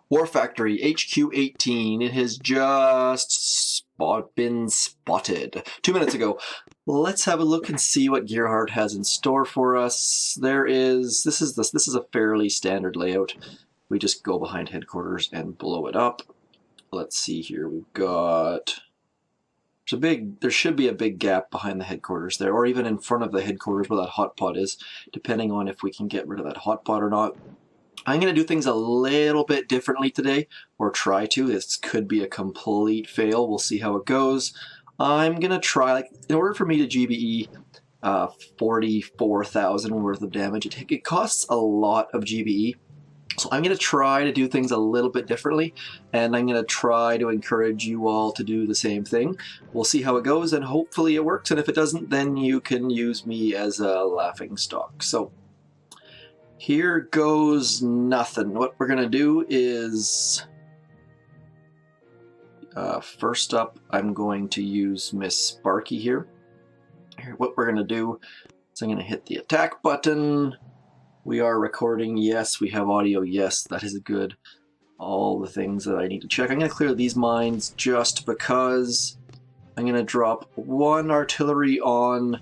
War Factory, HQ18. It has just been spotted 2 minutes ago. Let's have a look and see what Gearhart has in store for us. This is a fairly standard layout. We just go behind headquarters and blow it up. Let's see here. We've got there should be a big gap behind the headquarters there, or even in front of the headquarters where that hot pot is, depending on if we can get rid of that hot pot or not. I'm going to do things a little bit differently today, or try to. This could be a complete fail. We'll see how it goes. I'm going to try, in order for me to GBE 44,000 worth of damage, it costs a lot of GBE. So I'm going to try to do things a little bit differently, and I'm going to try to encourage you all to do the same thing. We'll see how it goes, and hopefully it works, and if it doesn't, then you can use me as a laughingstock. So here goes nothing. What we're going to do is, first up, I'm going to use Miss Sparky here. What we're going to do is I'm going to hit the attack button. We are recording, yes. We have audio, yes. That is good. All the things that I need to check. I'm going to clear these mines just because. I'm going to drop one artillery on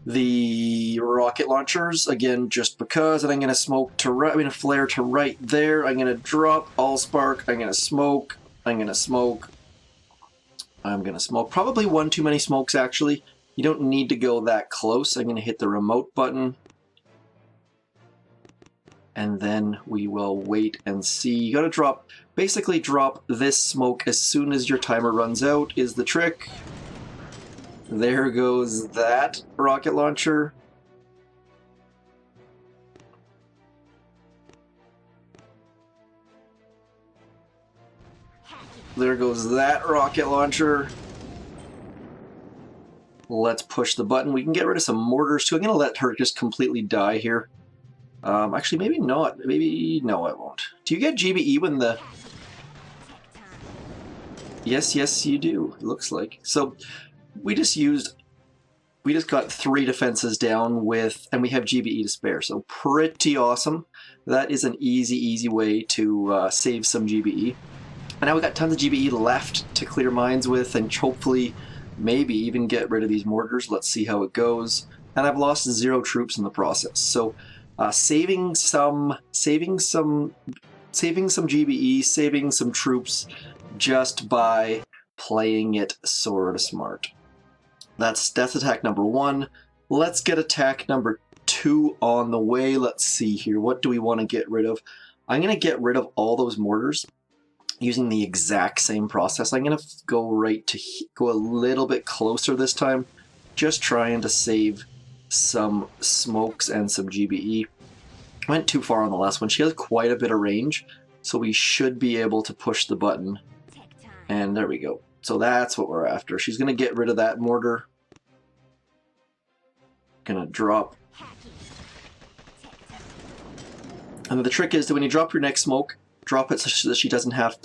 the rocket launchers, again, just because. And I'm going to smoke to right, flare to right there. I'm going to drop all spark. I'm going to smoke. I'm going to smoke. I'm going to smoke. Probably one too many smokes, actually. You don't need to go that close. I'm going to hit the remote button. And then we will wait and see. You gotta basically drop this smoke as soon as your timer runs out is the trick. There goes that rocket launcher. There goes that rocket launcher. Let's push the button. We can get rid of some mortars too. I'm gonna let her just completely die here. Actually, maybe not. Maybe, no, I won't. Do you get GBE when the... Yes, yes, you do, it looks like. So, we just got 3 defenses down with, and we have GBE to spare, so pretty awesome. That is an easy way to save some GBE. And now we got tons of GBE left to clear mines with, and hopefully, maybe even get rid of these mortars. Let's see how it goes. And I've lost 0 troops in the process, so... saving some GBE, saving some troops just by playing it sort of smart. That's attack number 1. Let's get attack number 2 on the way. Let's see here. What do we want to get rid of? I'm going to get rid of all those mortars using the exact same process. I'm going to go a little bit closer this time, just trying to save some smokes and some GBE. Went too far on the last one. She has quite a bit of range, so we should be able to push the button. And there we go. So that's what we're after. She's going to get rid of that mortar. Gonna drop. And the trick is that when you drop your next smoke, drop it so that she doesn't have,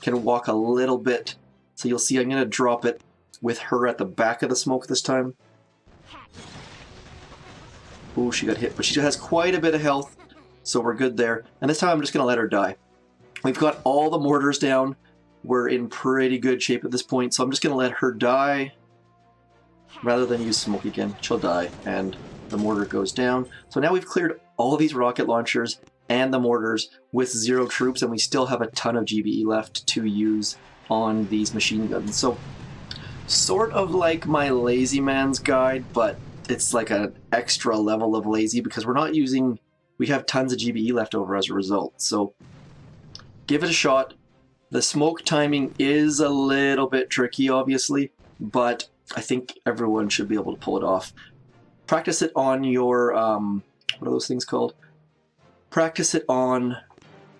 can walk a little bit. So you'll see I'm going to drop it with her at the back of the smoke this time. Ooh, she got hit, but she has quite a bit of health, so we're good there. And this time I'm just going to let her die. We've got all the mortars down. We're in pretty good shape at this point, so I'm just going to let her die. Rather than use smoke again, she'll die, and the mortar goes down. So now we've cleared all of these rocket launchers and the mortars with 0 troops, and we still have a ton of GBE left to use on these machine guns. So, sort of like my lazy man's guide, but it's like an extra level of lazy because we have tons of GBE left over as a result. So give it a shot. The smoke timing is a little bit tricky, obviously, but I think everyone should be able to pull it off. Practice it on your, what are those things called? Practice it on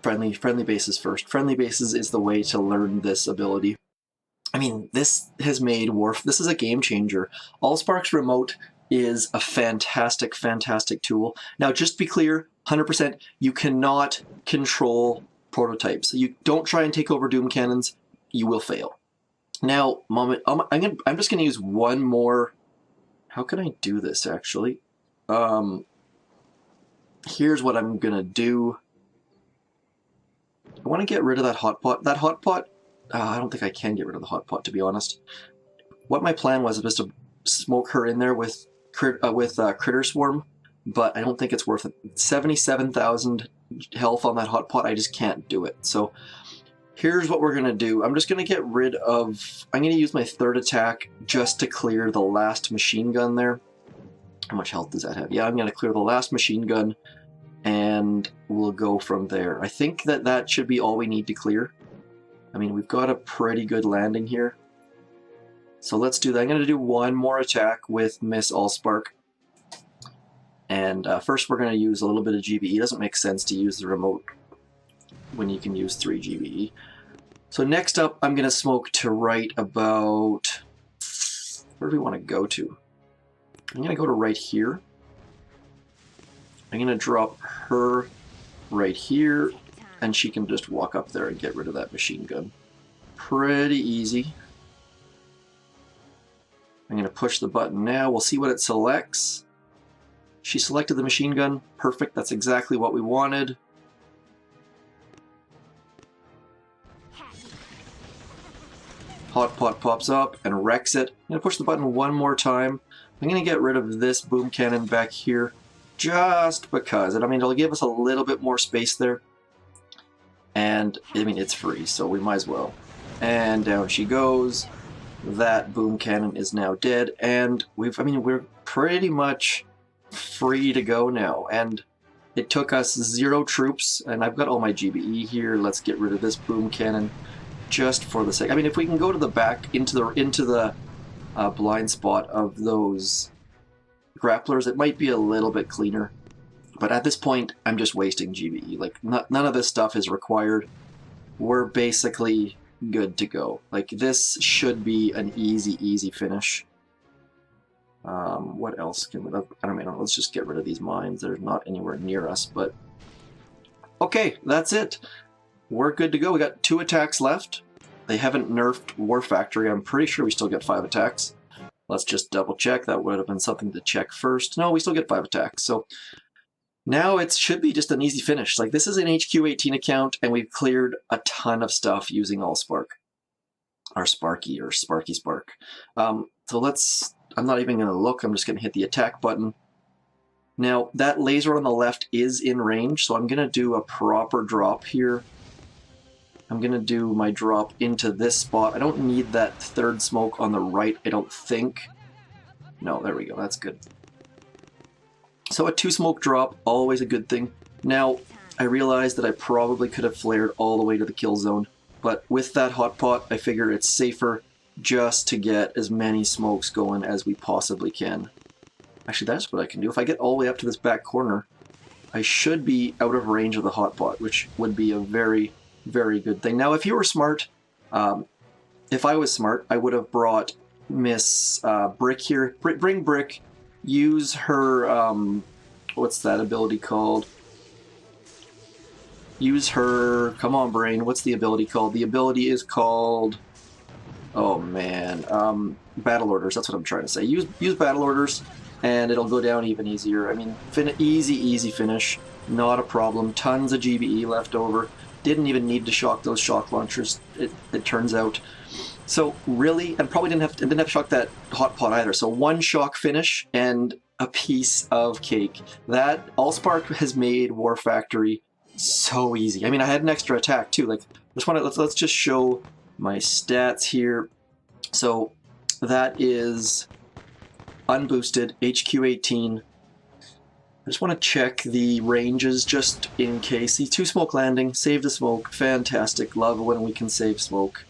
friendly bases first. Friendly bases is the way to learn this ability. I mean, this has made this is a game changer. Allspark's remote is a fantastic tool. Now, just to be clear, 100%, you cannot control prototypes. You don't try and take over Doom cannons, you will fail. Now, I'm just going to use one more. How can I do this, actually? Here's what I'm going to do. I want to get rid of that hot pot. That hot pot, I don't think I can get rid of the hot pot, to be honest. What my plan was to smoke her in there with Critter Swarm, but I don't think it's worth it. 77,000 health on that hot pot, I just can't do it. So here's what we're going to do. I'm just going to get rid of... I'm going to use my third attack just to clear the last machine gun there. How much health does that have? Yeah, I'm going to clear the last machine gun, and we'll go from there. I think that should be all we need to clear. I mean, we've got a pretty good landing here. So let's do that. I'm going to do one more attack with Miss Allspark. And first we're going to use a little bit of GBE. It doesn't make sense to use the remote when you can use 3 GBE. So next up, I'm going to smoke to right about... Where do we want to go to? I'm going to go to right here. I'm going to drop her right here, and she can just walk up there and get rid of that machine gun. Pretty easy. I'm going to push the button now. We'll see what it selects. She selected the machine gun. Perfect. That's exactly what we wanted. Hot pot pops up and wrecks it. I'm going to push the button one more time. I'm going to get rid of this boom cannon back here just because. I mean, it'll give us a little bit more space there. And, I mean, it's free, so we might as well. And down she goes. That boom cannon is now dead. And we're pretty much free to go now. And it took us 0 troops. And I've got all my GBE here. Let's get rid of this boom cannon just for the sake. I mean, if we can go to the back into the blind spot of those grapplers, it might be a little bit cleaner. But at this point, I'm just wasting GBE. Like, none of this stuff is required. We're basically good to go. Like, this should be an easy finish. What else can we... I don't know, let's just get rid of these mines. They're not anywhere near us, but... Okay, that's it. We're good to go. We got 2 attacks left. They haven't nerfed War Factory. I'm pretty sure we still get 5 attacks. Let's just double check. That would have been something to check first. No, we still get 5 attacks. So now it should be just an easy finish. Like, this is an HQ18 account, and we've cleared a ton of stuff using Allspark. Or Sparky, or Sparky Spark. So let's... I'm not even going to look. I'm just going to hit the attack button. Now, that laser on the left is in range, so I'm going to do a proper drop here. I'm going to do my drop into this spot. I don't need that third smoke on the right, I don't think. No, there we go. That's good. So a 2-smoke drop, always a good thing. Now, I realized that I probably could have flared all the way to the kill zone, but with that hot pot, I figure it's safer just to get as many smokes going as we possibly can. Actually, that's what I can do. If I get all the way up to this back corner, I should be out of range of the hot pot, which would be a very good thing. Now, if you were smart, if I was smart, I would have brought Miss Brick here. Bring Brick, use her, what's that ability called? Use her, come on brain, what's the ability called? The ability is called, oh man, battle orders, that's what I'm trying to say. Use battle orders, and it'll go down even easier. I mean, easy finish, not a problem. Tons of GBE left over. Didn't even need to shock those shock launchers, it turns out. So really, and probably didn't have to shock that hot pot either. So 1 shock finish and a piece of cake. That Allspark has made War Factory so easy. I mean, I had an extra attack too. Like, let's just show my stats here. So that is Unboosted, HQ18. I just want to check the ranges just in case. The 2-smoke landing, save the smoke, fantastic. Love when we can save smoke.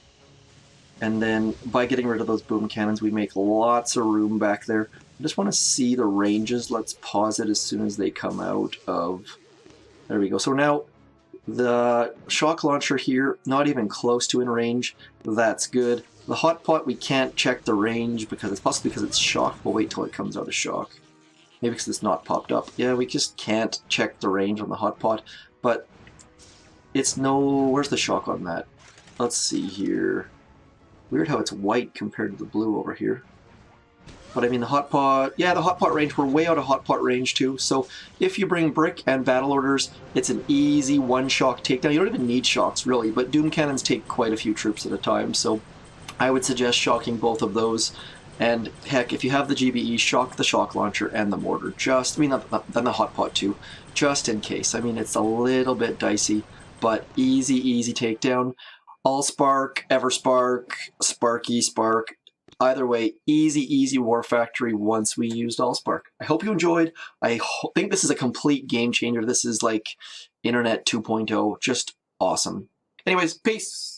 And then by getting rid of those boom cannons, we make lots of room back there. I just want to see the ranges. Let's pause it as soon as they come out of... There we go. So now the shock launcher here, not even close to in range. That's good. The hot pot, we can't check the range because it's possibly because it's shock. We'll wait till it comes out of shock. Maybe because it's not popped up. Yeah, we just can't check the range on the hot pot. But it's no... Where's the shock on that? Let's see here. Weird how it's white compared to the blue over here. But I mean, the hot pot, yeah, the hot pot range, we're way out of hot pot range too. So if you bring brick and battle orders, it's an easy one-shock takedown. You don't even need shocks, really, but doom cannons take quite a few troops at a time. So I would suggest shocking both of those. And heck, if you have the GBE, shock the shock launcher and the mortar. Then the hot pot too, just in case. I mean, it's a little bit dicey, but easy takedown. Allspark, Everspark, Sparky, Spark. Either way, easy war factory once we used Allspark. I hope you enjoyed. I think this is a complete game changer. This is like Internet 2.0, just awesome. Anyways, peace.